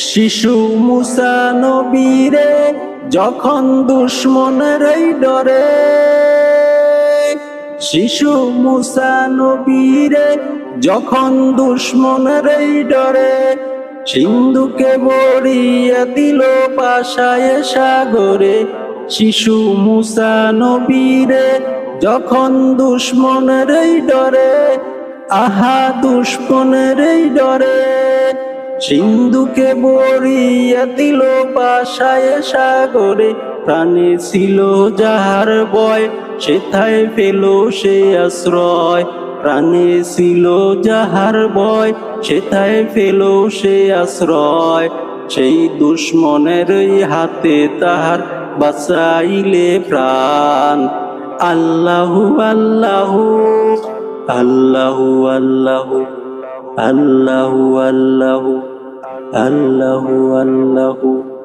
শিশু মুসা নবীরে যখন দুশ্মনের ডরে, শিশু মুসা নবীরে যখন দুশ্মনের ডরে, সিন্ধুকে ভরিয়ে দিল পাশায় সাগরে। শিশু মুসা নবীরে যখন দুশ্মনের ডরে, আহা দুশ্মনের ডরে, সিন্ধুকে ভরিয়ে দিল পাশায় সাগরে। প্রাণে ছিল যাহার ভয়, সেথায় পেল সে আশ্রয়। প্রাণে ছিল যাহার ভয়, সেথায় পেল সে আশ্রয়। সেই দুশ্মনের হাতে তাহার বাঁচাইলে প্রাণ। আল্লাহু আল্লাহু আল্লাহু আল্লাহু আল্লাহু আল্লাহু আল্লাহু আল্লাহু।